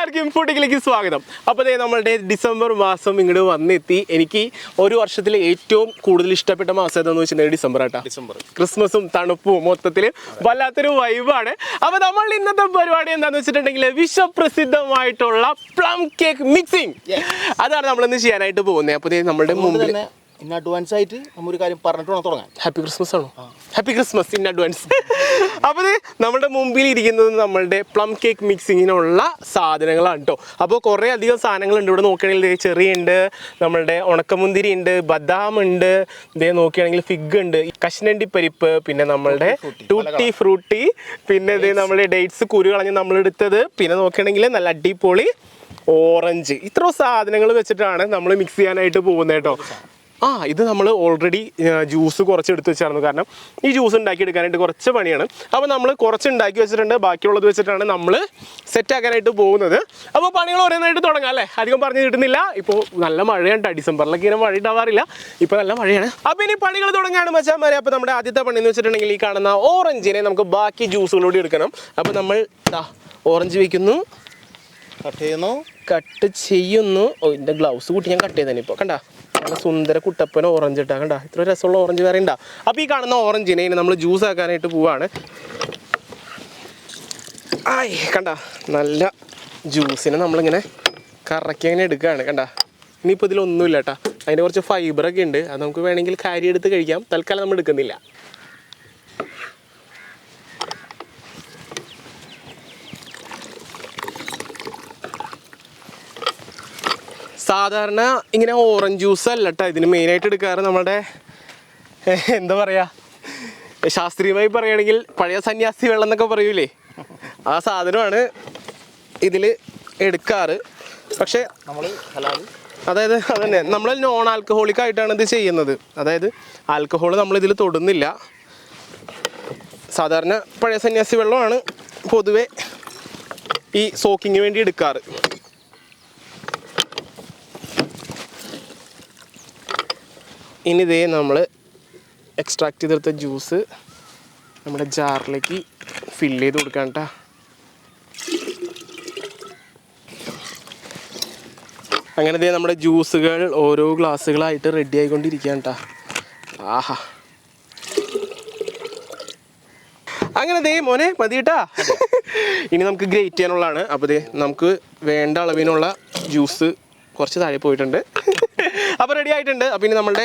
എല്ലാവർക്കും ഫുഡിലേക്ക് സ്വാഗതം. അപ്പോൾ നമ്മളുടെ ഡിസംബർ മാസം ഇങ്ങോട്ട് വന്നെത്തി. എനിക്ക് ഒരു വർഷത്തിൽ ഏറ്റവും കൂടുതൽ ഇഷ്ടപ്പെട്ട മാസം ഏതാണെന്ന് വെച്ചിട്ടുണ്ടെങ്കിൽ ഡിസംബർ ആട്ടാ. ക്രിസ്മസും തണുപ്പും മൊത്തത്തിൽ വല്ലാത്തൊരു വൈബാണ്. അപ്പോൾ നമ്മൾ ഇന്നത്തെ പരിപാടി എന്താണെന്ന് വെച്ചിട്ടുണ്ടെങ്കിൽ വിശ്വപ്രസിദ്ധമായിട്ടുള്ള പ്ലം കേക്ക് മിക്സിംഗ് അതാണ് നമ്മളിന്ന് ചെയ്യാനായിട്ട് പോകുന്നത്. അപ്പോൾ നമ്മളുടെ മുമ്പിൽ ഇൻ അഡ്വാൻസ് ആയിട്ട് നമ്മൊരു കാര്യം പറഞ്ഞിട്ട് വേണം തുടങ്ങാൻ. ഹാപ്പി ക്രിസ്മസ് ആണോ? Happy Christmas in advance. അപ്പോൾ നമ്മുടെ മുമ്പിൽ ഇരിക്കുന്നത് നമ്മളുടെ പ്ലം കേക്ക് മിക്സിങ്ങിനുള്ള സാധനങ്ങളാണ് കേട്ടോ. അപ്പോൾ കുറേ അധികം സാധനങ്ങളുണ്ട്. ഇവിടെ നോക്കുകയാണെങ്കിൽ ചെറി ഉണ്ട്, നമ്മളുടെ ഉണക്കമുന്തിരി ഉണ്ട്, ബദാം ഉണ്ട്, ഇതേ നോക്കുകയാണെങ്കിൽ ഫിഗ് ഉണ്ട്, കശുവണ്ടി പരിപ്പ്, പിന്നെ നമ്മളുടെ ടൂട്ടി ഫ്രൂട്ടി, പിന്നെ ഇതേ നമ്മുടെ ഡേറ്റ്സ് കുരു കളഞ്ഞ് നമ്മളെടുത്തത്, പിന്നെ നോക്കുകയാണെങ്കിൽ നല്ല അടിപൊളി ഓറഞ്ച്. ഇത്ര സാധനങ്ങൾ വെച്ചിട്ടാണ് നമ്മൾ മിക്സ് ചെയ്യാനായിട്ട് പോകുന്നത് കേട്ടോ. ഇത് നമ്മൾ ഓൾറെഡി ജ്യൂസ് കുറച്ച് എടുത്ത് വെച്ചായിരുന്നു. കാരണം ഈ ജ്യൂസ് ഉണ്ടാക്കിയെടുക്കാനായിട്ട് കുറച്ച് പണിയാണ്. അപ്പോൾ നമ്മൾ കുറച്ച് ഉണ്ടാക്കി വെച്ചിട്ടുണ്ട്. ബാക്കിയുള്ളത് വെച്ചിട്ടാണ് നമ്മൾ സെറ്റാക്കാനായിട്ട് പോകുന്നത്. അപ്പോൾ പണികൾ ഓരോന്നായിട്ട് തുടങ്ങാം അല്ലേ? അധികം പറഞ്ഞു കിട്ടുന്നില്ല. ഇപ്പോൾ നല്ല മഴയാണ്. ഡിസംബറിലൊക്കെ ഇങ്ങനെ മഴ ഉണ്ടാവാറില്ല. ഇപ്പോൾ നല്ല മഴയാണ്. അപ്പോൾ ഇനി പണികൾ തുടങ്ങാണ് മച്ചാന്മാരെ. അപ്പോൾ നമ്മുടെ ആദ്യത്തെ പണി എന്ന് വെച്ചിട്ടുണ്ടെങ്കിൽ ഈ കാണുന്ന ഓറഞ്ചിനെ നമുക്ക് ബാക്കി ജ്യൂസുകളോട് എടുക്കണം. അപ്പോൾ നമ്മൾ ഓറഞ്ച് വയ്ക്കുന്നു, കട്ട് ചെയ്യുന്നു. ഇതിൻ്റെ ഗ്ലൗസ് കൂട്ടി ഞാൻ കട്ട് ചെയ്തേനെ. ഇപ്പോൾ കണ്ട നല്ല സുന്ദര കുട്ടപ്പന ഓറഞ്ച് ഇട്ടാ. കണ്ട ഇത്ര രസമുള്ള ഓറഞ്ച് വേറെ ഉണ്ടാ. അപ്പോൾ ഈ കാണുന്ന ഓറഞ്ചിനെ ഇനി നമ്മൾ ജ്യൂസ് ആക്കാനായിട്ട് പോവാണ്. കണ്ട നല്ല ജ്യൂസിനെ നമ്മളിങ്ങനെ കറക്കി അങ്ങനെ എടുക്കുകയാണ്. കണ്ട ഇനിയിപ്പോൾ ഇതിലൊന്നുമില്ല കേട്ടോ. അതിൻ്റെ കുറച്ച് ഫൈബറൊക്കെ ഉണ്ട്. അത് നമുക്ക് വേണമെങ്കിൽ കാരി എടുത്ത് കഴിക്കാം. തൽക്കാലം നമ്മൾ എടുക്കുന്നില്ല. സാധാരണ ഇങ്ങനെ ഓറഞ്ച് ജ്യൂസ് അല്ല കേട്ടോ ഇതിന് മെയിനായിട്ട് എടുക്കാറ്. നമ്മുടെ എന്താ പറയുക, ശാസ്ത്രീയമായി പറയുകയാണെങ്കിൽ പഴയ സന്യാസി വെള്ളം എന്നൊക്കെ പറയൂലേ, ആ സാധനമാണ് ഇതിൽ എടുക്കാറ്. പക്ഷേ അതായത് അതന്നെ നമ്മൾ നോൺ ആൽക്കഹോളിക് ആയിട്ടാണ് ഇത് ചെയ്യുന്നത്. അതായത് ആൽക്കഹോൾ നമ്മളിതിൽ തൊടുന്നില്ല. സാധാരണ പഴയ സന്യാസി വെള്ളമാണ് പൊതുവെ ഈ സോക്കിങ്ങിന് വേണ്ടി എടുക്കാറ്. ഇനി ഇതേ നമ്മൾ എക്സ്ട്രാക്ട് ചെയ്തെടുത്ത ജ്യൂസ് നമ്മുടെ ജാറിലേക്ക് ഫില്ല് ചെയ്ത് കൊടുക്കാം കേട്ടോ. അങ്ങനെ ഇതേ നമ്മുടെ ജ്യൂസുകൾ ഓരോ ഗ്ലാസ്സുകളായിട്ട് റെഡി ആയിക്കൊണ്ടിരിക്കുകയാണ് കേട്ടോ. ആഹാ, അങ്ങനെ ദേ മോനെ മതി കേട്ടാ. ഇനി നമുക്ക് ഗ്രേറ്റ് ചെയ്യാനുള്ളതാണ്. അപ്പോൾ ദേ നമുക്ക് വേണ്ട അളവിനുള്ള ജ്യൂസ് കുറച്ച് താഴെ പോയിട്ടുണ്ട്. അപ്പോൾ റെഡി ആയിട്ടുണ്ട്. അപ്പോൾ ഇനി നമ്മളുടെ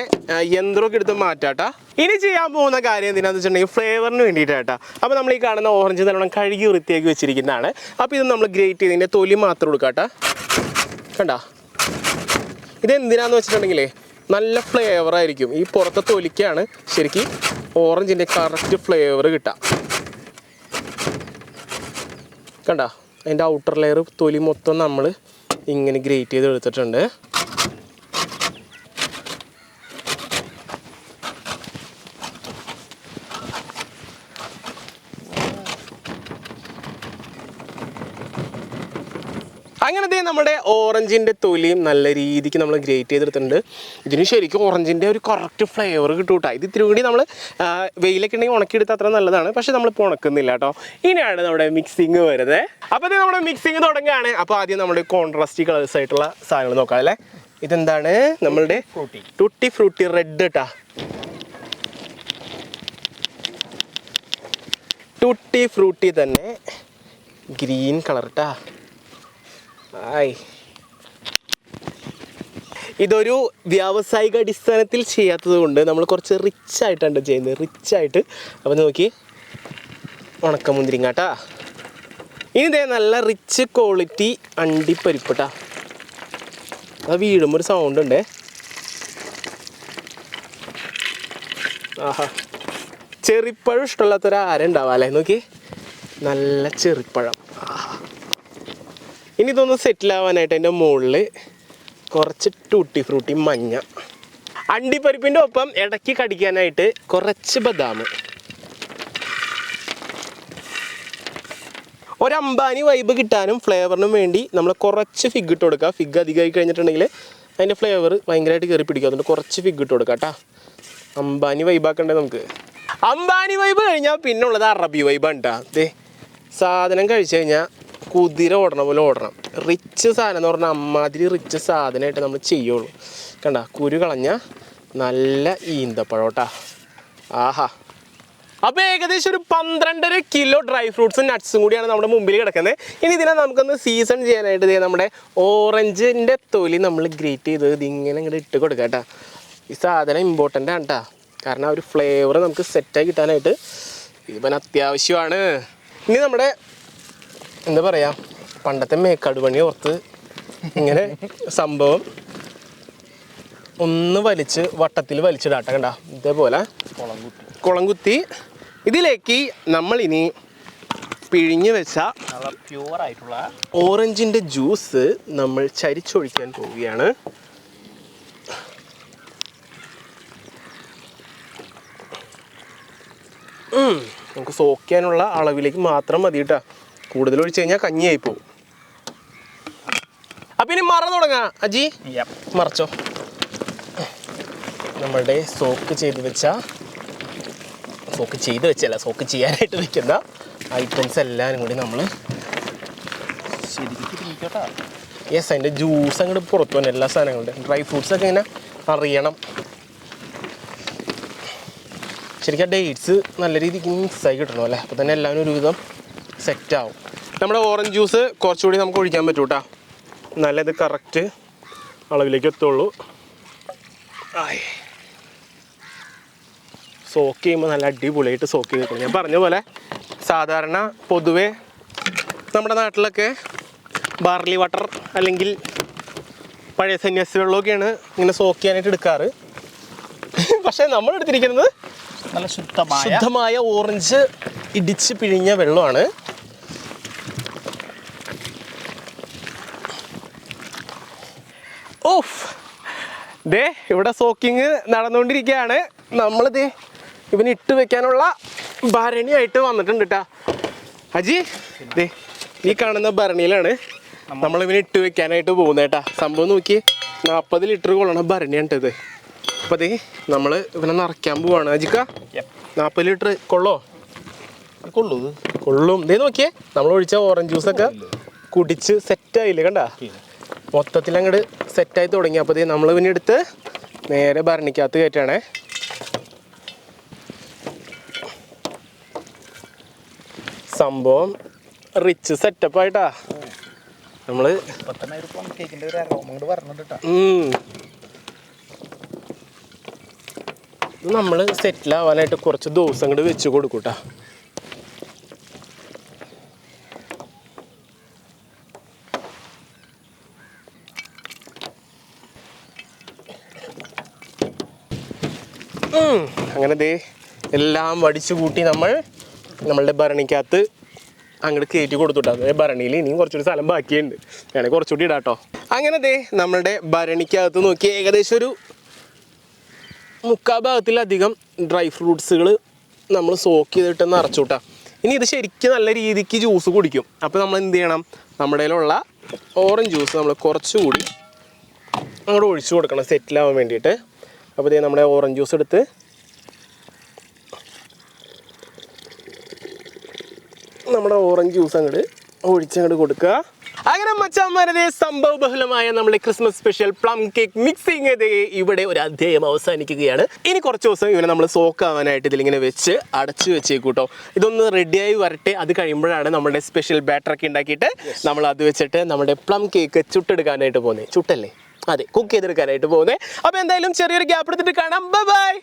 യന്ത്രമൊക്കെ എടുത്ത് മാറ്റാട്ടാ. ഇനി ചെയ്യാൻ പോകുന്ന കാര്യം എന്തിനാന്ന് വെച്ചിട്ടുണ്ടെങ്കിൽ ഫ്ലേവറിന് വേണ്ടിയിട്ടാട്ടാ. അപ്പോൾ നമ്മൾ ഈ കാണുന്ന ഓറഞ്ച് നല്ലോണം കഴുകി വൃത്തിയാക്കി വെച്ചിരിക്കുന്നതാണ്. അപ്പോൾ ഇത് നമ്മൾ ഗ്രേറ്റ് ചെയ്തതിൻ്റെ തൊലി മാത്രം കൊടുക്കാട്ടാ. കണ്ടാ, ഇതെന്തിനാന്ന് വെച്ചിട്ടുണ്ടെങ്കിലേ നല്ല ഫ്ലേവറായിരിക്കും. ഈ പുറത്തെ തൊലിക്കാണ് ശരിക്കും ഓറഞ്ചിൻ്റെ കറക്റ്റ് ഫ്ലേവർ കിട്ടുക. കണ്ടാ, അതിൻ്റെ ഔട്ടർ ലെയർ തൊലി മൊത്തം നമ്മൾ ഇങ്ങനെ ഗ്രേറ്റ് ചെയ്ത് എടുത്തിട്ടുണ്ട്. അങ്ങനത്തെ നമ്മുടെ ഓറഞ്ചിൻ്റെ തൊലിയും നല്ല രീതിക്ക് നമ്മൾ ഗ്രേറ്റ് ചെയ്തെടുത്തിട്ടുണ്ട്. ഇതിന് ശരിക്കും ഓറഞ്ചിൻ്റെ ഒരു കറക്റ്റ് ഫ്ലേവർ കിട്ടും കേട്ടോ. ഇത് ഇത്തിരി കൂടി നമ്മൾ വെയിലൊക്കെ ഉണ്ടെങ്കിൽ ഉണക്കിയെടുത്താൽ അത്ര നല്ലതാണ്. പക്ഷേ നമ്മളിപ്പോൾ ഉണക്കുന്നില്ല കേട്ടോ. ഇനിയാണ് നമ്മുടെ മിക്സിങ് വരുന്നത്. അപ്പോൾ ഇത് നമ്മുടെ മിക്സിങ് തുടങ്ങുകയാണ്. അപ്പോൾ ആദ്യം നമ്മുടെ കോൺട്രാസ്റ്റ് കളേഴ്സ് ആയിട്ടുള്ള സാധനങ്ങൾ നോക്കാം അല്ലേ. ഇതെന്താണ് നമ്മളുടെ ടൂട്ടി ഫ്രൂട്ടി റെഡ് കേട്ടോ. ടൂട്ടി ഫ്രൂട്ടി തന്നെ ഗ്രീൻ കളർ കേട്ടോ. ഇതൊരു വ്യാവസായിക അടിസ്ഥാനത്തിൽ ചെയ്യാത്തത് കൊണ്ട് നമ്മൾ കുറച്ച് റിച്ച് ആയിട്ടാണ് ചെയ്യുന്നത്, റിച്ചായിട്ട്. അപ്പോൾ നോക്കി ഉണക്കമുന്തിരിങ്ങാട്ടാ. ഇനി ഇതേ നല്ല റിച്ച് ക്വാളിറ്റി അണ്ടിപ്പരിപ്പട്ടാ. അത് വീഴുമ്പോൾ ഒരു സൗണ്ട് ഉണ്ടേ. ആഹാ, ചെറിപ്പഴം ഇഷ്ടമുള്ളാത്തൊരാരുണ്ടാവാം അല്ലേ. നോക്കി നല്ല ചെറിപ്പഴം. ഇനി ഇതൊന്ന് സെറ്റിലാവാനായിട്ട് അതിൻ്റെ മുകളിൽ കുറച്ച് ടൂട്ടി ഫ്രൂട്ടി മഞ്ഞ, അണ്ടിപ്പരിപ്പിൻ്റെ ഒപ്പം ഇടയ്ക്ക് കടിക്കാനായിട്ട് കുറച്ച് ബദാം, ഒരു അംബാനി വൈബ് കിട്ടാനും ഫ്ലേവറിനും വേണ്ടി നമ്മൾ കുറച്ച് ഫിഗ് ഇട്ട് കൊടുക്കുക. ഫിഗ് അധികമായി കഴിഞ്ഞിട്ടുണ്ടെങ്കിൽ അതിൻ്റെ ഫ്ലേവർ ഭയങ്കരമായിട്ട് കയറി പിടിക്കുക. അതുകൊണ്ട് കുറച്ച് ഫിഗ് ഇട്ട് കൊടുക്കാം കേട്ടോ. അംബാനി വൈബാക്കണ്ടേ നമുക്ക്. അംബാനി വൈബ് കഴിഞ്ഞാൽ പിന്നെ ഉള്ളത് അറബി വൈബാണ് കേട്ടോ. അതെ, സാധനം കഴിച്ചു കഴിഞ്ഞാൽ കുതിര ഓടണ പോലെ ഓടണം. റിച്ച് സാധനം എന്ന് പറഞ്ഞാൽ അമ്മാതിരി റിച്ച് സാധനമായിട്ട് നമ്മൾ ചെയ്യുള്ളൂ. കണ്ട കുരു കളഞ്ഞ നല്ല ഈന്തപ്പഴോട്ടാ. ആഹാ. അപ്പോൾ ഏകദേശം ഒരു 12.5 കിലോ ഡ്രൈ ഫ്രൂട്ട്സും നട്ട്സും കൂടിയാണ് നമ്മുടെ മുമ്പിൽ കിടക്കുന്നത്. ഇനി ഇതിനെ നമുക്കൊന്ന് സീസൺ ചെയ്യാനായിട്ട് ഇതേ നമ്മുടെ ഓറഞ്ചിൻ്റെ തൊലി നമ്മൾ ഗ്രേറ്റ് ചെയ്ത് ഇതിങ്ങനെ ഇങ്ങോട്ട് ഇട്ട് കൊടുക്കാം കേട്ടോ. ഈ സാധനം ഇമ്പോർട്ടൻ്റ് ആണ് കേട്ടോ. കാരണം ആ ഒരു ഫ്ലേവർ നമുക്ക് സെറ്റായി കിട്ടാനായിട്ട് ഇതിപ്പം അത്യാവശ്യമാണ്. ഇനി നമ്മുടെ എന്താ പറയുക, പണ്ടത്തെ മേക്കാട് പണി ഓർത്ത് ഇങ്ങനെ സംഭവം ഒന്ന് വലിച്ച് വട്ടത്തിൽ വലിച്ചിടാട്ട കണ്ട. ഇതേപോലെ കുളം കുത്തി ഇതിലേക്ക് നമ്മളിനി പിഴിഞ്ഞ് വെച്ച പ്യുവറായിട്ടുള്ള ഓറഞ്ചിൻ്റെ ജ്യൂസ് നമ്മൾ ചരിച്ചൊഴിക്കാൻ പോവുകയാണ്. നമുക്ക് സോക്കാനുള്ള അളവിലേക്ക് മാത്രം മതി കേട്ടോ. കൂടുതൽ ഒഴിച്ച് കഴിഞ്ഞാൽ കഞ്ഞിയായി പോകും. അപ്പം ഇനി മറന്നു തുടങ്ങാം. അജി മറച്ചോ. നമ്മളുടെ സോക്ക് ചെയ്യാനായിട്ട് വെക്കുന്ന ഐറ്റംസ് എല്ലാം കൂടി നമ്മൾ യെസ് അതിൻ്റെ ജ്യൂസ് അങ്ങോട്ട് പുറത്തു വന്നെ എല്ലാ സാധനങ്ങളുടെ ഡ്രൈ ഫ്രൂട്ട്സൊക്കെ ഇങ്ങനെ അറിയണം. ശരിക്കും ഡേറ്റ്സ് നല്ല രീതിക്ക് മിക്സായി കിട്ടണം അല്ലേ. അപ്പോൾ തന്നെ എല്ലാവരും ഒരുവിധം സെറ്റാവും. നമ്മുടെ ഓറഞ്ച് ജ്യൂസ് കുറച്ചുകൂടി നമുക്ക് ഒഴിക്കാൻ പറ്റും കേട്ടോ. നല്ലത് കറക്റ്റ് അളവിലേക്ക് എത്തുള്ളൂ. സോക്ക് ചെയ്യുമ്പോൾ നല്ല അടിപൊളിയായിട്ട് സോക്ക് ചെയ്ത് കിട്ടും. ഞാൻ പറഞ്ഞ പോലെ സാധാരണ പൊതുവേ നമ്മുടെ നാട്ടിലൊക്കെ ബാർലി വാട്ടർ അല്ലെങ്കിൽ പഴയ സന്യാസി വെള്ളമൊക്കെയാണ് ഇങ്ങനെ സോക്ക് ചെയ്യാനായിട്ട് എടുക്കാറ്. പക്ഷേ നമ്മൾ എടുത്തിരിക്കുന്നത് നല്ല ശുദ്ധമായ ഓറഞ്ച് ഇടിച്ച് പിഴിഞ്ഞ വെള്ളമാണ്. ഓഫ് ദേ ഇവിടെ സോക്കിങ് നടന്നുകൊണ്ടിരിക്കുകയാണ്. നമ്മളിതേ ഇവന് ഇട്ട് വെക്കാനുള്ള ഭരണിയായിട്ട് വന്നിട്ടുണ്ട് കേട്ടോ. അജി ദേ ഈ കാണുന്ന ഭരണിയിലാണ് നമ്മളിവന് ഇട്ട് വെക്കാനായിട്ട് പോകുന്നത് കേട്ടോ. സംഭവം നോക്കി 40 ലിറ്റർ കൊള്ളണ ഭരണിയാണ് ഇത്. അപ്പോൾ ദേ നമ്മൾ ഇവനെ നിറയ്ക്കാൻ പോവാണ്. അജിക്ക 40 ലിറ്റർ കൊള്ളും. ദേ നോക്കിയേ നമ്മൾ ഒഴിച്ച ഓറഞ്ച് ജ്യൂസൊക്കെ കുടിച്ച് സെറ്റായില്ലേ കണ്ട. മൊത്തത്തിൽ അങ്ങോട്ട് സെറ്റായി തുടങ്ങി. അപ്പോൾ നമ്മൾ പിന്നെ എടുത്ത് നേരെ ഭരണിക്കകത്ത് കയറ്റാണേ. സംഭവം റിച്ച് സെറ്റപ്പായിട്ടാ നമ്മൾ നമ്മൾ സെറ്റിലാവാനായിട്ട് കുറച്ച് ദിവസം കൂടി വെച്ച് കൊടുക്കൂട്ടാ. അങ്ങനെ ദേ എല്ലാം വടിച്ചു കൂട്ടി നമ്മളുടെ ഭരണിക്കകത്ത് അങ്ങോട്ട് കയറ്റി കൊടുത്തുട്ടാ. ഭരണിയിൽ ഇനിയും കുറച്ചൊരു സ്ഥലം ബാക്കിയുണ്ട്, വേണമെങ്കിൽ കുറച്ചുകൂടി ഇടാട്ടോ. അങ്ങനെ ദേ നമ്മളുടെ ഭരണിക്കകത്ത് നോക്കി ഏകദേശം ഒരു 3/4 ഭാഗത്തിലധികം ഡ്രൈ ഫ്രൂട്ട്സുകൾ നമ്മൾ സോക്ക് ചെയ്തിട്ട് നിറച്ചുകൂട്ടാ. ഇനി ഇത് ശരിക്കും നല്ല രീതിക്ക് ജ്യൂസ് കുടിക്കും. അപ്പോൾ നമ്മൾ എന്ത് ചെയ്യണം, നമ്മുടെ കയ്യിലുള്ള ഓറഞ്ച് ജ്യൂസ് നമ്മൾ കുറച്ചുകൂടി അങ്ങോട്ട് ഒഴിച്ചു കൊടുക്കണം സെറ്റിലാവാൻ വേണ്ടിയിട്ട്. അപ്പോൾ ഇതേ നമ്മുടെ ഓറഞ്ച് ജ്യൂസ് എടുത്ത് നമ്മുടെ ഓറഞ്ച് ജ്യൂസ് അങ്ങോട്ട് ഒഴിച്ചങ്ങോട്ട് കൊടുക്കുക. അങ്ങനെ മച്ചാന്മാരെ സംഭവ ബഹുലമായ നമ്മുടെ Christmas special plum cake mixing ഇവിടെ ഒരു അധ്യായം അവസാനിക്കുകയാണ്. ഇനി കുറച്ച് ദിവസം ഇവനെ നമ്മൾ സോക്കാവാനായിട്ട് ഇതിലിങ്ങനെ വെച്ച് അടച്ചു വെച്ചേക്കൂട്ടോ. ഇതൊന്ന് റെഡിയായി വരട്ടെ. അത് കഴിയുമ്പോഴാണ് നമ്മുടെ സ്പെഷ്യൽ ബാറ്ററൊക്കെ ഉണ്ടാക്കിയിട്ട് നമ്മൾ അത് വെച്ചിട്ട് നമ്മുടെ പ്ലം കേക്ക് ചുട്ടെടുക്കാനായിട്ട് പോകുന്നത്. ചുട്ടല്ലേ, അതെ, കുക്ക് ചെയ്തെടുക്കാനായിട്ട് പോകുന്നത്. അപ്പോൾ എന്തായാലും ചെറിയൊരു ഗ്യാപ്പ് എടുത്തിട്ട് കാണാം. ബൈ.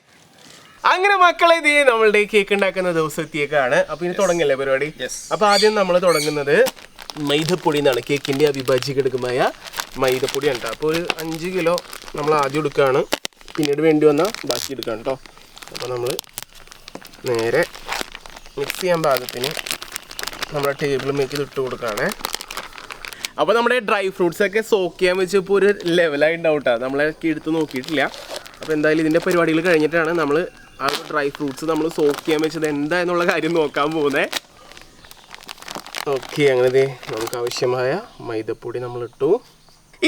അങ്ങനെ മക്കളെ ഇത് നമ്മളുടെ കേക്ക് ഉണ്ടാക്കുന്ന ദിവസത്തേക്കാണ്. അപ്പോൾ ഇനി തുടങ്ങില്ലേ പരിപാടി. അപ്പോൾ ആദ്യം നമ്മൾ തുടങ്ങുന്നത് മൈദപ്പൊടി എന്നാണ്. കേക്കിൻ്റെ അവിഭാജ്യഘടകമായ മൈദപ്പൊടിയാണ് കേട്ടോ. അപ്പോൾ ഒരു 5 കിലോ നമ്മൾ ആദ്യം എടുക്കുകയാണ്, പിന്നീട് വേണ്ടി വന്നാൽ ബാക്കി എടുക്കുകയാണ് കേട്ടോ. അപ്പോൾ നമ്മൾ നേരെ മിക്സ് ചെയ്യാൻ പാകത്തിന് നമ്മുടെ ടേബിൾ മേക്കിൽ ഇട്ട് കൊടുക്കുകയാണ്. അപ്പോൾ നമ്മുടെ ഡ്രൈ ഫ്രൂട്ട്സൊക്കെ സോക്ക് ചെയ്യാൻ വെച്ചപ്പോൾ ഒരു ലെവലായി ഉണ്ടാവും കേട്ടോ. നമ്മളൊക്കെ എടുത്ത് നോക്കിയിട്ടില്ല. അപ്പോൾ എന്തായാലും ഇതിൻ്റെ പരിപാടികൾ കഴിഞ്ഞിട്ടാണ് നമ്മൾ ആ ഒരു ഡ്രൈ ഫ്രൂട്ട്സ് നമ്മൾ സോക്ക് ചെയ്യാൻ വെച്ചത് എന്താ എന്നുള്ള കാര്യം നോക്കാൻ പോകുന്നത്. ഓക്കെ, അങ്ങനെ നമുക്ക് ആവശ്യമായ മൈദപ്പൊടി നമ്മൾ ഇട്ടു.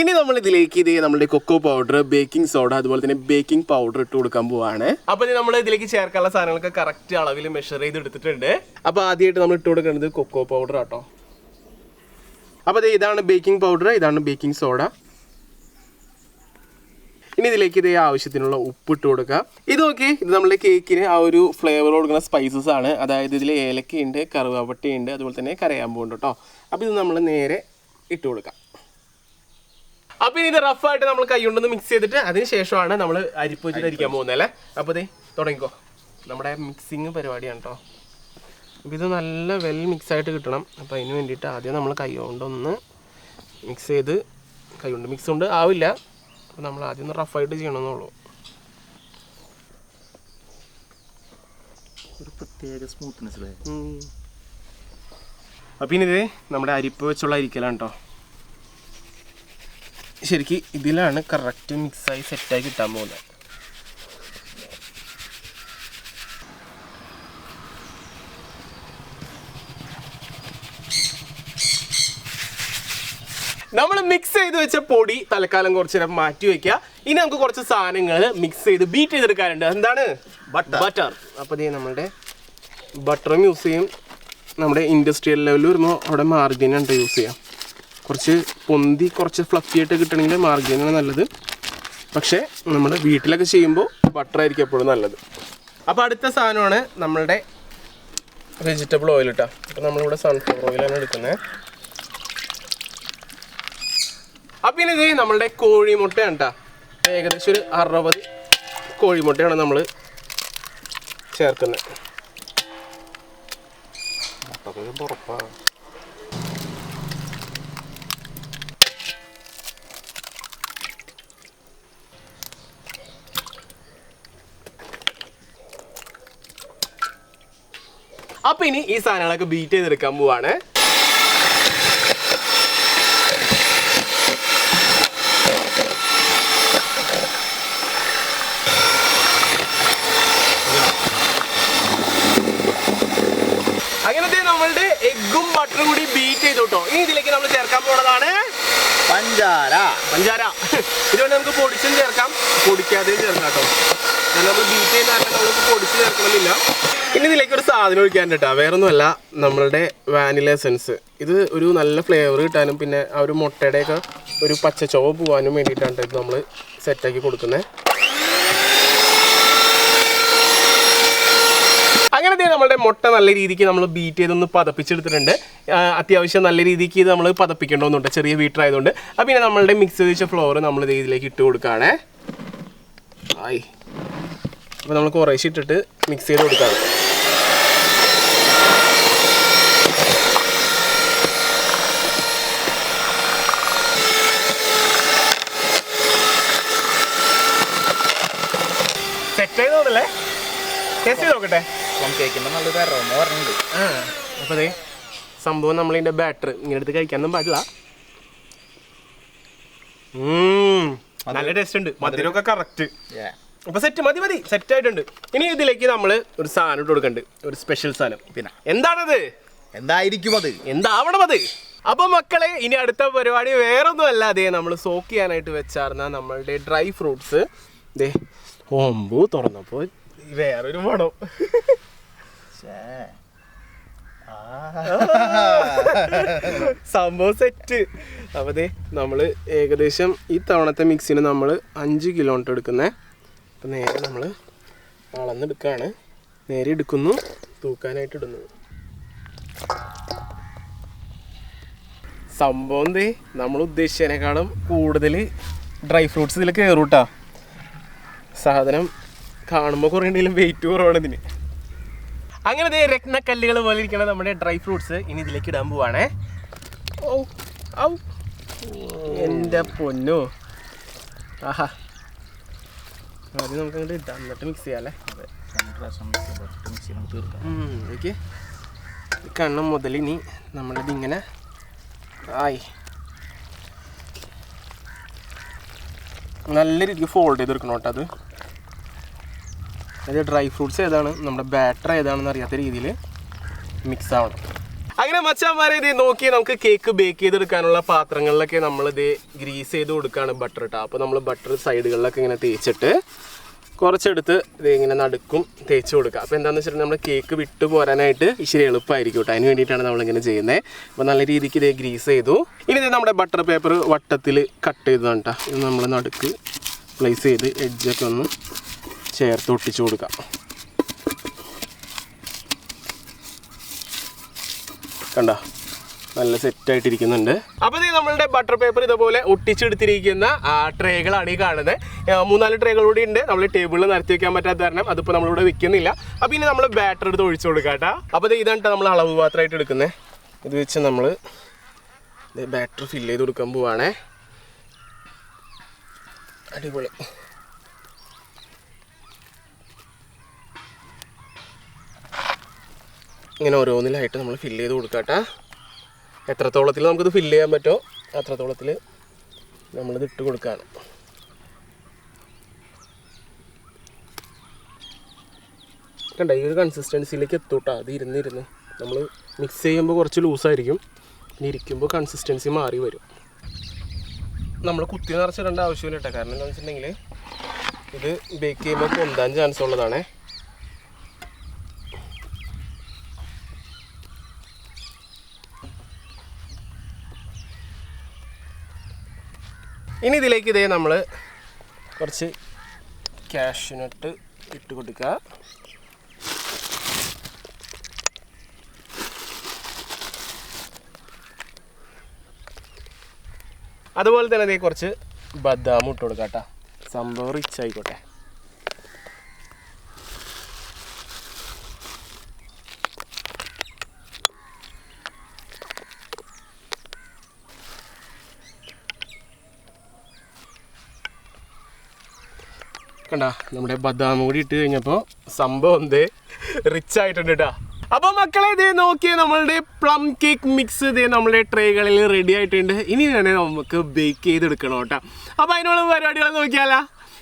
ഇനി നമ്മൾ ഇതിലേക്ക് നമ്മുടെ കൊക്കോ പൗഡർ, ബേക്കിംഗ് സോഡ, അതുപോലെ തന്നെ ബേക്കിംഗ് പൗഡർ ഇട്ട് കൊടുക്കാൻ പോവാണ്. അപ്പോൾ നമ്മൾ ഇതിലേക്ക് ചേർക്കാനുള്ള സാധനങ്ങളൊക്കെ കറക്റ്റ് അളവിൽ മെഷർ ചെയ്ത് എടുത്തിട്ടുണ്ട്. അപ്പോൾ ആദ്യമായിട്ട് നമ്മൾ ഇട്ട് കൊടുക്കുന്നത് കൊക്കോ പൗഡർ ആട്ടോ. അപ്പോൾ ഇതാണ് ബേക്കിംഗ് പൗഡർ, ഇതാണ് ബേക്കിംഗ് സോഡ. ഇനി ഇതിലേക്ക് ഇതേ ആവശ്യത്തിനുള്ള ഉപ്പ് ഇട്ട് കൊടുക്കുക. ഇത് നോക്കി, ഇത് നമ്മുടെ കേക്കിന് ആ ഒരു ഫ്ലേവർ കൊടുക്കുന്ന സ്പൈസസ് ആണ്. അതായത് ഇതിൽ ഏലക്കയുണ്ട്, കറുവാപ്പട്ടയുണ്ട്, അതുപോലെ തന്നെ കരയാമ്പൂണ്ട് കേട്ടോ. അപ്പോൾ ഇത് നമ്മൾ നേരെ ഇട്ട് കൊടുക്കാം. അപ്പോൾ ഇനി ഇത് റഫായിട്ട് നമ്മൾ കൈ കൊണ്ടൊന്ന് മിക്സ് ചെയ്തിട്ട് അതിന് ശേഷമാണ് നമ്മൾ അരിപ്പ് വെച്ചിട്ട് അരിക്കാൻ പോകുന്നത് അല്ലേ. അപ്പോൾ ഇതേ തുടങ്ങിക്കോ, നമ്മുടെ മിക്സിങ് പരിപാടിയാണ് കേട്ടോ. അപ്പോൾ ഇത് നല്ല വെൽ മിക്സായിട്ട് കിട്ടണം. അപ്പോൾ അതിന് വേണ്ടിയിട്ട് ആദ്യം നമ്മൾ കൈ കൊണ്ടൊന്ന് മിക്സ് ചെയ്ത്, കൈ കൊണ്ട് മിക്സ് കൊണ്ട് ആവില്ല, അപ്പോൾ നമ്മൾ ആദ്യം ഒന്ന് റഫായിട്ട് ചെയ്യണമെന്നുള്ളൂ. ഒരു പ്രത്യേക സ്മൂത്ത്നെസ്. അപ്പോൾ ഇനി ഇത് നമ്മുടെ അരിപ്പ് വെച്ചുള്ള അരിക്കലാണ് കേട്ടോ. ശരിക്കും ഇതിലാണ് കറക്റ്റ് മിക്സായി സെറ്റായി കിട്ടാൻ പോകുന്നത്. നമ്മൾ മിക്സ് ചെയ്ത് വെച്ച പൊടി തൽക്കാലം കുറച്ച് നേരം മാറ്റി വെക്കുക. ഇനി നമുക്ക് കുറച്ച് സാധനങ്ങൾ മിക്സ് ചെയ്ത് ബീറ്റ് ചെയ്തെടുക്കാനുണ്ട്. എന്താണ്? ബട്ടർ. അപ്പോൾ ഇത് നമ്മളുടെ ബട്ടറും യൂസ് ചെയ്യും. നമ്മുടെ ഇൻഡസ്ട്രിയൽ ലെവലിൽ വരുമ്പോൾ അവിടെ മാർജിനാണ് യൂസ് ചെയ്യാം. കുറച്ച് പൊന്തി കുറച്ച് ഫ്ലഫി ആയിട്ട് കിട്ടണമെങ്കിൽ മാർജിനാണ് നല്ലത്. പക്ഷേ നമ്മൾ വീട്ടിലൊക്കെ ചെയ്യുമ്പോൾ ബട്ടറായിരിക്കും എപ്പോഴും നല്ലത്. അപ്പോൾ അടുത്ത സാധനമാണ് നമ്മളുടെ വെജിറ്റബിൾ ഓയിൽ കേട്ടോ. അപ്പോൾ നമ്മളിവിടെ സൺഫ്ലവർ ഓയിലാണ് എടുക്കുന്നത്. അപ്പം ഇനി ഇത് നമ്മളുടെ കോഴിമുട്ടയാണ് കേട്ടോ. ഏകദേശം ഒരു 60 കോഴിമുട്ടയാണ് നമ്മൾ ചേർക്കുന്നത്. അപ്പം ഇനി ഈ സാധനങ്ങളൊക്കെ ബീറ്റ് ചെയ്തെടുക്കാൻ പോവാണ്. അങ്ങനത്തെ നമ്മളുടെ എഗ്ഗും ബട്ടറും കൂടി ബീറ്റ് ചെയ്തു കേട്ടോ. ഇനി ഇതിലേക്ക് നമ്മൾ ചേർക്കാൻ പോകുന്നതാണ് പഞ്ചാര. ഇതുകൊണ്ട് നമുക്ക് പൊടിച്ചും ചേർക്കാം, പൊടിക്കാതെയും ചേർക്കാം കേട്ടോ. നമ്മൾ ബീറ്റ് ചെയ്യുന്ന നമുക്ക് പൊടിച്ച് ചേർക്കണമെന്നില്ല. ഇനി ഇതിലേക്ക് ഒരു സാധനം ഒഴിക്കാൻ കേട്ടോ. വേറൊന്നുമല്ല, നമ്മളുടെ വാനില എസൻസ്. ഇത് ഒരു നല്ല ഫ്ലേവർ കിട്ടാനും പിന്നെ ആ ഒരു മുട്ടയുടെയൊക്കെ ഒരു പച്ചച്ചൊവ പോകാനും വേണ്ടിയിട്ടാണ് ഇത് നമ്മൾ സെറ്റാക്കി കൊടുക്കുന്നത്. അങ്ങനത്തെ നമ്മളുടെ മുട്ട നല്ല രീതിക്ക് നമ്മൾ ബീറ്റ് ചെയ്തൊന്ന് പതപ്പിച്ചെടുത്തിട്ടുണ്ട്. അത്യാവശ്യം നല്ല രീതിക്ക് ഇത് നമ്മൾ പതപ്പിക്കേണ്ടതുണ്ട്, ചെറിയ ബീറ്റർ ആയതുകൊണ്ട്. അപ്പം പിന്നെ നമ്മളുടെ മിക്സ് ചെയ്ത് വെച്ച ഫ്ലോർ നമ്മൾ ഇതിലേക്ക് ഇട്ട് കൊടുക്കുകയാണേ. ആയി, അപ്പോൾ നമ്മൾ കുറേശ്ശെ ഇട്ടിട്ട് മിക്സ് ചെയ്ത് കൊടുക്കുകയാണ്. സെറ്റ് ചെയ്ത് തോന്നല്ലേ? ടേസ്റ്റ് ചെയ്ത് നോക്കട്ടെ. കേൾക്കുമ്പോൾ നല്ലൊരു അരോമ പറഞ്ഞിട്ടുണ്ട്. അപ്പോൾ അതെ സംഭവം നമ്മളിതിൻ്റെ ബാറ്റർ ഇങ്ങനെ എടുത്ത് കഴിക്കാനൊന്നും പാടില്ല. നല്ല ടേസ്റ്റ് ഉണ്ട്, മധുരമൊക്കെ കറക്റ്റ്. അപ്പോൾ സെറ്റ് മതി സെറ്റ് ആയിട്ടുണ്ട്. ഇനി ഇതിലേക്ക് നമ്മൾ ഒരു സാധനം ഇട്ട് കൊടുക്കുന്നുണ്ട്, ഒരു സ്പെഷ്യൽ സാധനം. പിന്നെ എന്താണത്? എന്തായിരിക്കും അത്? എന്താവണം അത്? അപ്പോൾ മക്കളെ, ഇനി അടുത്ത പരിപാടി വേറൊന്നും അല്ല, അതേ നമ്മൾ സോക്ക് ചെയ്യാനായിട്ട് വെച്ചാർന്ന നമ്മളുടെ ഡ്രൈ ഫ്രൂട്ട്സ്. ദേ ഓമ്പു തുറന്നപ്പോൾ വേറൊരു മണം. സംഭവം സെറ്റ്. അപ്പോൾ ദേ നമ്മൾ ഏകദേശം ഈ തവണത്തെ മിക്സിന് നമ്മൾ 5 കിലോ എടുക്കുന്നത്. അപ്പം നേരെ നമ്മൾ അളന്നെടുക്കുകയാണ്. നേരെ എടുക്കുന്നു, തൂക്കാനായിട്ട് ഇടുന്നു. സംഭവം ദേ നമ്മൾ ഉദ്ദേശിച്ചതിനേക്കാളും കൂടുതൽ ഡ്രൈ ഫ്രൂട്ട്സ് ഇതിൽ കയറും കേട്ടോ. സാധനം കാണുമ്പോൾ കുറേ എന്തെങ്കിലും വെയിറ്റ് കുറവാണ് ഇതിന്. അങ്ങനെ ദേ രത്നക്കല്ലുകൾ പോലെ ഇരിക്കുന്ന നമ്മുടെ ഡ്രൈ ഫ്രൂട്ട്സ് ഇനി ഇതിലേക്ക് ഇടാൻ പോവാണേ. ഓ ഔ എൻ്റെ പൊന്നോ, ആഹാ. ആദ്യം നമുക്ക് അങ്ങോട്ട് ഇട്ടാം, എന്നിട്ട് മിക്സ് ചെയ്യാം അല്ലേ? ഓക്കെ. കണ്ണം മുതൽ ഇനി നമ്മളിതിങ്ങനെ ആയി നല്ല രീതിക്ക് ഫോൾഡ് ചെയ്തെടുക്കണം കേട്ടോ. അത് ഡ്രൈ ഫ്രൂട്ട്സ് ഏതാണ്, നമ്മുടെ ബാറ്റർ ഏതാണെന്ന് അറിയാത്ത രീതിയിൽ മിക്സ് ആവണം. അങ്ങനെ മച്ചാന്മാരെ ഇത് നോക്കി നമുക്ക് കേക്ക് ബേക്ക് ചെയ്തെടുക്കാനുള്ള പാത്രങ്ങളിലൊക്കെ നമ്മളിത് ഗ്രീസ് ചെയ്ത് കൊടുക്കുകയാണ് ബട്ടർ കേട്ടോ. അപ്പോൾ നമ്മൾ ബട്ടർ സൈഡുകളിലൊക്കെ ഇങ്ങനെ തേച്ചിട്ട് കുറച്ചെടുത്ത് ഇത് ഇങ്ങനെ നടുക്കും തേച്ച് കൊടുക്കുക. അപ്പോൾ എന്താണെന്ന് വെച്ചിട്ടുണ്ടെങ്കിൽ നമ്മൾ കേക്ക് വിട്ടു പോരാനായിട്ട് ഇച്ചിരി എളുപ്പമായിരിക്കും കേട്ടോ. അതിന് വേണ്ടിയിട്ടാണ് നമ്മളിങ്ങനെ ചെയ്യുന്നത്. അപ്പോൾ നല്ല രീതിക്ക് ഇത് ഗ്രീസ് ചെയ്തു. ഇനി ഇത് നമ്മുടെ ബട്ടർ പേപ്പർ വട്ടത്തിൽ കട്ട് ചെയ്തതാണ് കേട്ടോ. ഇത് നമ്മൾ നടുക്ക് പ്ലേസ് ചെയ്ത് എഡ്ജൊക്കെ ഒന്ന് ചേർത്ത് ഒട്ടിച്ചു കൊടുക്കാം. കണ്ടോ, നല്ല സെറ്റായിട്ടിരിക്കുന്നുണ്ട്. അപ്പോൾ ഇത് നമ്മളുടെ ബട്ടർ പേപ്പർ ഇതുപോലെ ഒട്ടിച്ചെടുത്തിരിക്കുന്ന ട്രേകളാണ് ഈ കാണുന്നത്. 3-4 ട്രേകൾ കൂടി ഉണ്ട്. നമ്മൾ ടേബിളിൽ നിരത്തി വെക്കാൻ പറ്റാത്ത കാരണം അതിപ്പോൾ നമ്മളിവിടെ വെക്കുന്നില്ല. അപ്പോൾ ഇനി നമ്മൾ ബാറ്റർ എടുത്ത് ഒഴിച്ചു കൊടുക്കാം കേട്ടോ. അപ്പോൾ ഇതാണ് നമ്മൾ അളവ് പാത്രമായിട്ട് എടുക്കുന്നത്. ഇത് വെച്ച് നമ്മൾ ബാറ്റർ ഫില്ല് ചെയ്ത് കൊടുക്കാൻ പോവാണേ. അടിപൊളി. ഇങ്ങനെ ഓരോന്നിലായിട്ട് നമ്മൾ ഫില്ല് ചെയ്ത് കൊടുക്കാട്ടോ. എത്രത്തോളത്തിൽ നമുക്കിത് ഫില്ല് ചെയ്യാൻ പറ്റുമോ അത്രത്തോളത്തിൽ നമ്മളിത് ഇട്ട് കൊടുക്കുകയാണ്. കണ്ട ഈ ഒരു കൺസിസ്റ്റൻസിയിലേക്ക് എത്തൂട്ടാ. അത് ഇരുന്ന് നമ്മൾ മിക്സ് ചെയ്യുമ്പോൾ കുറച്ച് ലൂസായിരിക്കും, പിന്നെ ഇരിക്കുമ്പോൾ കൺസിസ്റ്റൻസി മാറി വരും. നമ്മൾ കുത്തി നിറച്ചിടേണ്ട ആവശ്യമില്ല കേട്ടോ. കാരണം എന്താണെന്ന് വെച്ചിട്ടുണ്ടെങ്കിൽ ഇത് ബേക്ക് ചെയ്യുമ്പോൾ പൊന്താൻ ചാൻസ് ഉള്ളതാണേ. ഇനി ഇതിലേക്ക് ഇതേ നമ്മൾ കുറച്ച് കാഷ്യൂനട്ട് ഇട്ട് കൊടുക്കുക. അതുപോലെ തന്നെ ഇതേ കുറച്ച് ബദാം ഇട്ട് കൊടുക്കാം കേട്ടോ. സംഭവം റിച്ച് ആയിക്കോട്ടെ. കണ്ട നമ്മുടെ ബദാം കൂടി ഇട്ട് കഴിഞ്ഞപ്പോൾ സംഭവം എന്തേ റിച്ച് ആയിട്ടുണ്ട് കേട്ടോ. അപ്പോൾ മക്കളെ ഇതേ നോക്കിയേ നമ്മളുടെ പ്ലം കേക്ക് മിക്സ് ഇതേ നമ്മുടെ ട്രേകളിൽ റെഡി ആയിട്ടുണ്ട്. ഇനി തന്നെ നമുക്ക് ബേക്ക് ചെയ്തെടുക്കണം കേട്ടോ. അപ്പോൾ അതിനുള്ള പരിപാടികൾ നോക്കിയാലോ.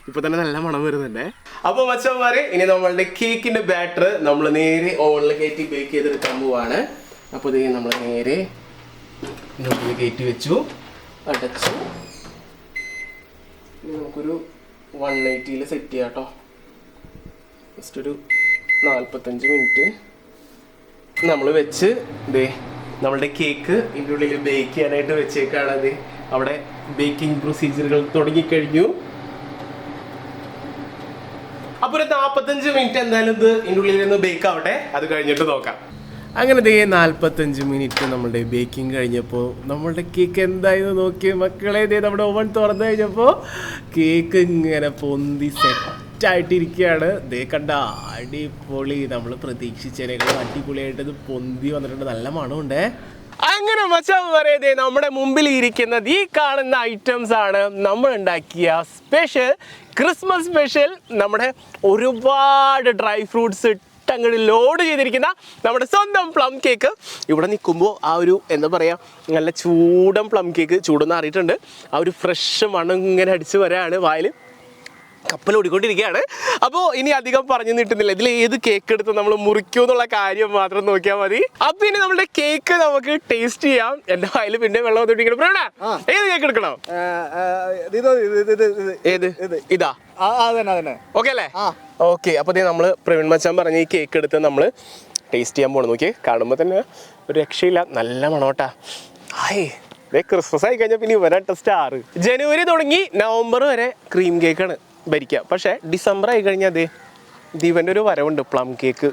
ഇപ്പോൾ തന്നെ നല്ല മണം വരുന്നുണ്ടേ. അപ്പോൾ മച്ചന്മാരെ ഇനി നമ്മളുടെ കേക്കിൻ്റെ ബാറ്റർ നമ്മൾ നേരെ ഓവനിൽ കയറ്റി ബേക്ക് ചെയ്തെടുക്കാൻ പോവാണ്. അപ്പോൾ ഇതേ നമ്മൾ നേരെ നോക്കിൽ കയറ്റി വെച്ചു, അടച്ചു. ഇനി നമുക്കൊരു 180 സെറ്റ് ചെയ്യാം കേട്ടോ. ജസ്റ്റ് ഒരു 45 മിനിറ്റ് നമ്മൾ വെച്ച് ഇതേ നമ്മളുടെ കേക്ക് ഇതിൻ്റെ ഉള്ളിൽ ബേക്ക് ചെയ്യാനായിട്ട് വെച്ചേക്കാണ്. അത് അവിടെ ബേക്കിംഗ് പ്രൊസീജിയറുകൾ തുടങ്ങിക്കഴിഞ്ഞു. അപ്പോൾ ഒരു 45 മിനിറ്റ് എന്തായാലും ഇത് ഇതിൻ്റെ ഉള്ളിൽ നിന്ന് ബേക്ക് ആവട്ടെ. അത് കഴിഞ്ഞിട്ട് നോക്കാം. അങ്ങനെ ദേ 45 മിനിറ്റ് നമ്മളുടെ ബേക്കിംഗ് കഴിഞ്ഞപ്പോൾ നമ്മളുടെ കേക്ക് എന്തായെന്ന് നോക്കി മക്കളെ. ഇതേ നമ്മുടെ ഓവൻ തുറന്നു കഴിഞ്ഞപ്പോൾ കേക്ക് ഇങ്ങനെ പൊന്തി സെറ്റായിട്ടിരിക്കുകയാണ്. ദേ കണ്ട അടിപൊളി. നമ്മൾ പ്രതീക്ഷിച്ചതിനേക്കാളും അടിപൊളിയായിട്ട് ഇത് പൊന്തി വന്നിട്ടുണ്ട്. നല്ല മണമുണ്ടേ. അങ്ങനെ മച്ചാൻ പറയുന്നത് നമ്മുടെ മുമ്പിൽ ഇരിക്കുന്നത് ഈ കാണുന്ന ഐറ്റംസ് ആണ് നമ്മൾ ഉണ്ടാക്കിയ സ്പെഷ്യൽ ക്രിസ്മസ് സ്പെഷ്യൽ. നമ്മുടെ ഒരുപാട് ഡ്രൈ ഫ്രൂട്ട്സ് അങ്ങോട്ട് ലോഡ് ചെയ്തിരിക്കുന്ന നമ്മുടെ സ്വന്തം പ്ലം കേക്ക്. ഇവിടെ നിൽക്കുമ്പോൾ ആ ഒരു എന്താ പറയുക, നല്ല ചൂടൻ പ്ലം കേക്ക് ചൂടൊന്നും അറിയിട്ടുണ്ട്. ആ ഒരു ഫ്രഷ് മണം ഇങ്ങനെ അടിച്ച് വരാണ്, വായിൽ കപ്പലോടിക്കൊണ്ടിരിക്കുകയാണ്. അപ്പോൾ ഇനി അധികം പറഞ്ഞു നീട്ടുന്നില്ല. ഇതിൽ ഏത് കേക്ക് എടുത്ത് നമ്മൾ മുറിക്കും എന്നുള്ള കാര്യം മാത്രം നോക്കിയാൽ മതി. അപ്പം ഇനി നമ്മുടെ കേക്ക് നമുക്ക് ടേസ്റ്റ് ചെയ്യാം. എൻ്റെ വായിൽ പിന്നെ വെള്ളം വന്നിട്ടിരിക്കണം. പ്രവീണ, ഏത് കേക്ക് എടുക്കണോ? ഏത്? ഇതാ ഓക്കെ അല്ലേ? ഓക്കെ. അപ്പോൾ ഇതേ നമ്മൾ പ്രവീൺ മച്ചാൻ പറഞ്ഞ ഈ കേക്ക് എടുത്ത് നമ്മൾ ടേസ്റ്റ് ചെയ്യാൻ പോകണം. നോക്കി കാണുമ്പോൾ തന്നെ ഒരു രക്ഷയില്ല, നല്ല മണോട്ടാ. ഹായ്, ക്രിസ്മസ് ആയി കഴിഞ്ഞാൽ പിന്നെ ഇവരായിട്ട് സ്റ്റാർ. ജനുവരി തുടങ്ങി നവംബർ വരെ ക്രീം കേക്കാണ് ഭരിക്കുക. പക്ഷേ ഡിസംബർ ആയി കഴിഞ്ഞാൽ അതേ ദീപൻ്റെ ഒരു വരവുണ്ട് പ്ലം കേക്ക്.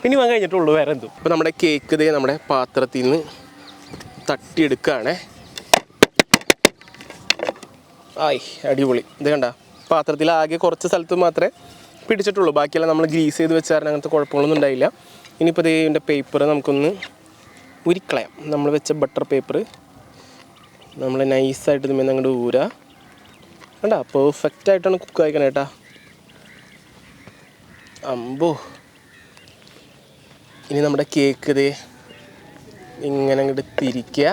പിന്നെ ഇവൻ കഴിഞ്ഞിട്ടുള്ളൂ വേറെ എന്തും. ഇപ്പോൾ നമ്മുടെ കേക്ക് ഇതേ നമ്മുടെ പാത്രത്തിൽ നിന്ന് തട്ടിയെടുക്കുകയാണേ. ആയി അടിപൊളി. ഇത് കണ്ട പാത്രത്തിൽ ആകെ കുറച്ച് സ്ഥലത്ത് മാത്രമേ പിടിച്ചിട്ടുള്ളൂ. ബാക്കിയെല്ലാം നമ്മൾ ഗ്രീസ് ചെയ്ത് വെച്ചാൽ അങ്ങനത്തെ കുഴപ്പങ്ങളൊന്നും ഉണ്ടായില്ല. ഇനിയിപ്പോൾ ഇതേ ഇതിൻ്റെ പേപ്പർ നമുക്കൊന്ന് ഉരിക്കളയാം. നമ്മൾ വെച്ച ബട്ടർ പേപ്പർ നമ്മൾ നൈസായിട്ട് ഇതിൽ നിന്ന് അങ്ങോട്ട് ഊരാ. കണ്ടാ പെർഫെക്റ്റായിട്ടാണ് കുക്ക് ആയിക്കണം കേട്ടാ. അമ്പോ. ഇനി നമ്മുടെ കേക്ക് ഇതേ ഇങ്ങനെ അങ്ങോട്ട് തിരിക്കുക.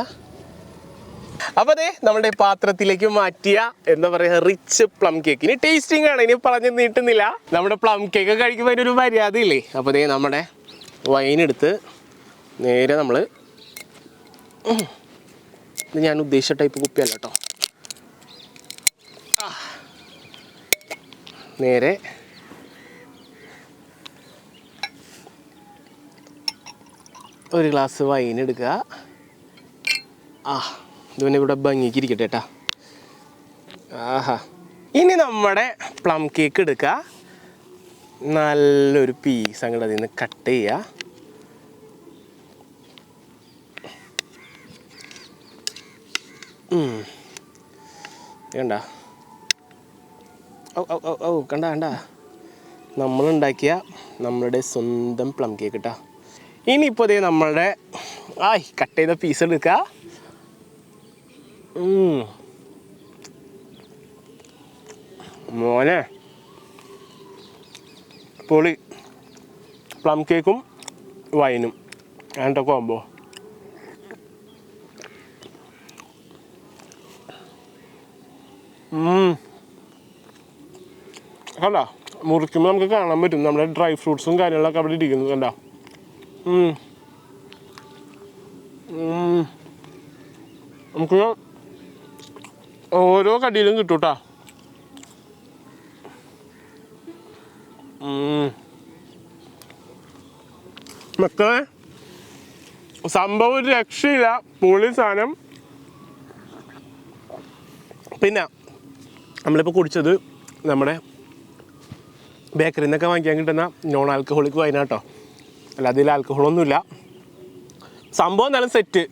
അപ്പോൾ അതെ നമ്മുടെ പാത്രത്തിലേക്ക് മാറ്റിയ എന്താ പറയുക റിച്ച് പ്ലം കേക്ക്. ഇനി ടേസ്റ്റിംഗ് ആണ്, ഇനി പറഞ്ഞു നീട്ടുന്നില്ല. നമ്മുടെ പ്ലം കേക്ക് കഴിക്കുമ്പോൾ അതിനൊരു മര്യാദ ഇല്ലേ. അപ്പോൾ അതേ നമ്മുടെ വൈനെടുത്ത് നേരെ നമ്മൾ, ഇത് ഞാൻ ഉദ്ദേശിച്ച ടൈപ്പ് കുപ്പിയല്ല കേട്ടോ, നേരെ ഒരു ഗ്ലാസ് വൈൻ എടുക്കുക. ആ ഇത് പിന്നെ ഇവിടെ ഭംഗിക്ക് ഇരിക്കട്ടെ കേട്ടാ. ആഹാ. ഇനി നമ്മുടെ പ്ലം കേക്ക് എടുക്കുക. നല്ലൊരു പീസ് അങ്ങോട്ട് അതിൽ നിന്ന് കട്ട് ചെയ്യുക. കണ്ട കണ്ട നമ്മളുണ്ടാക്കിയ നമ്മളുടെ സ്വന്തം പ്ലം കേക്ക് കേട്ടോ. ഇനിയിപ്പോൾ ഇതേ നമ്മളുടെ കട്ട് ചെയ്ത പീസ് എടുക്കുക. മോനെ പൊളി. പ്ലം കേക്കും വൈനും അങ്ങനത്തെ കോമ്പോ. കണ്ട മുറിക്കുമ്പോൾ നമുക്ക് കാണാൻ പറ്റും നമ്മുടെ ഡ്രൈ ഫ്രൂട്ട്സും കാര്യങ്ങളൊക്കെ അവിടെ ഇരിക്കുന്നത്. കണ്ട നമുക്ക് ഓരോ കടിയിലും കിട്ടും കേട്ടോ. മക്കളെ സംഭവം ഒരു രക്ഷയില്ല, പൊളി സാധനം. പിന്നെ നമ്മളിപ്പോൾ കുടിച്ചത് നമ്മുടെ ബേക്കറിയിൽ നിന്നൊക്കെ വാങ്ങിക്കാൻ കിട്ടുന്ന നോൺ ആൽക്കഹോളിക് വൈനാട്ടോ, അല്ല അതിൽ ആൽക്കഹോളൊന്നുമില്ല. സംഭവം നല്ല സെറ്റ്.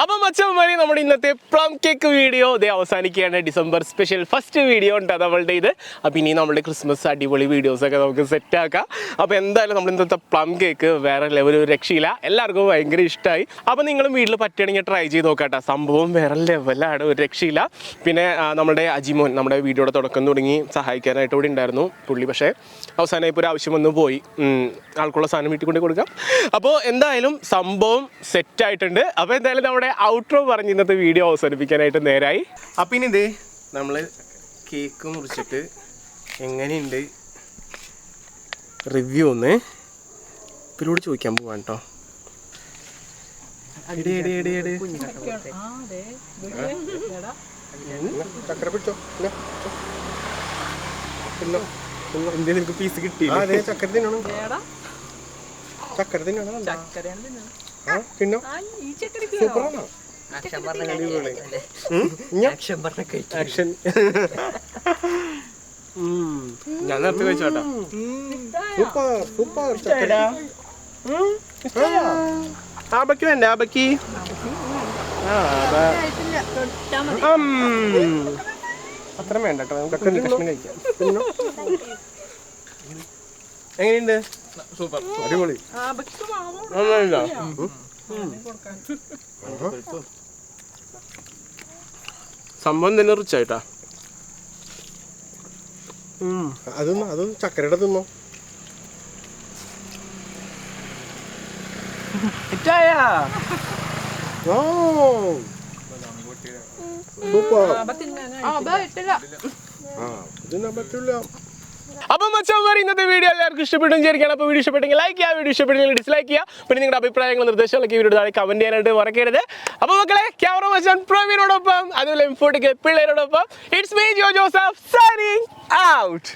അപ്പം മച്ചന്മാരെ നമ്മുടെ ഇന്നത്തെ പ്ലം കേക്ക് വീഡിയോ ഇതേ അവസാനിക്കുകയാണ്. ഡിസംബർ സ്പെഷ്യൽ ഫസ്റ്റ് വീഡിയോ ഉണ്ട് നമ്മളുടെ ഇത്. അപ്പോൾ ഇനി നമ്മുടെ ക്രിസ്മസ് അടിപൊളി വീഡിയോസൊക്കെ നമുക്ക് സെറ്റാക്കാം. അപ്പോൾ എന്തായാലും നമ്മൾ ഇന്നത്തെ പ്ലം കേക്ക് വേറെ ലെവൽ രക്ഷയില്ല, എല്ലാവർക്കും ഭയങ്കര ഇഷ്ടമായി. അപ്പോൾ നിങ്ങളും വീട്ടിൽ പറ്റുകയാണെങ്കിൽ ട്രൈ ചെയ്ത് നോക്കാട്ടോ. സംഭവം വേറെ ലെവലാണ്, ഒരു രക്ഷയില്ല. പിന്നെ നമ്മുടെ അജിമോൻ നമ്മുടെ വീഡിയോയുടെ തുടക്കം തുടങ്ങി സഹായിക്കാനായിട്ട് ഇവിടെ ഉണ്ടായിരുന്നു. പുള്ളി പക്ഷേ അവസാനം ഇപ്പോൾ ഒരു ആവശ്യം വന്ന് പോയി, ആൾക്കുള്ള സാധനം വീട്ടിൽ കൊണ്ട് കൊടുക്കാം. അപ്പോൾ എന്തായാലും സംഭവം സെറ്റായിട്ടുണ്ട്. അപ്പോൾ എന്തായാലും നമ്മുടെ ഔട്ട്രോ പറഞ്ഞ് ഇന്നത്തെ വീഡിയോ അവസാനിപ്പിക്കാനായിട്ട് നേരായി. അപ്പം ഇനി ഇതേ നമ്മൾ കേക്ക് മുറിച്ചിട്ട് എങ്ങനെയുണ്ട് റിവ്യൂ ഒന്ന് ഇവരോട് ചോദിക്കാൻ പോവാൻ കേട്ടോ. എന്തേ നിനക്ക് പീസ് കിട്ടി? ചക്കര തിന്നണം, ചക്കര തിന്നണം. പിന്നെ സൂപ്പറാണോ? ഞാൻ നേരത്തെ കഴിച്ചോട്ടോ. ആബക്ക് വേണ്ട, ആബക്ക് അത്ര വേണ്ട കേട്ടോ, കഷ്ണം കഴിക്കാം. എങ്ങനെയുണ്ട്? സൂപ്പർ, അടിപൊളി. സംഭവം തന്നെ റിച്ചായിട്ടാ. അതും ചക്കരയുടെ തിന്നോ. അപ്പം മച്ചാന്മാർ ഇന്നത്തെ വീഡിയോ എല്ലാവർക്കും ഇഷ്ടപ്പെട്ടു വിചാരിക്കണം. അപ്പോൾ വീഡിയോ ഇഷ്ടപ്പെട്ടെങ്കിൽ ലൈക്ക് ചെയ്യുക, വീഡിയോ ഇഷ്ടപ്പെട്ടെങ്കിൽ ഡിസ്ലൈക്ക് ചെയ്യുക. പിന്നെ നിങ്ങളുടെ അഭിപ്രായങ്ങൾ നിർദ്ദേശങ്ങളൊക്കെ വീഡിയോ താഴെ കമന്റ് ചെയ്യാനായിട്ട് മറക്കരുത്. അപ്പോൾ മക്കളെ ക്യാമറ മച്ചാൻ പ്രവീണോടൊപ്പം അതുപോലെ M40K പിള്ളേരോടൊപ്പം it's me Jo Joseph signing out.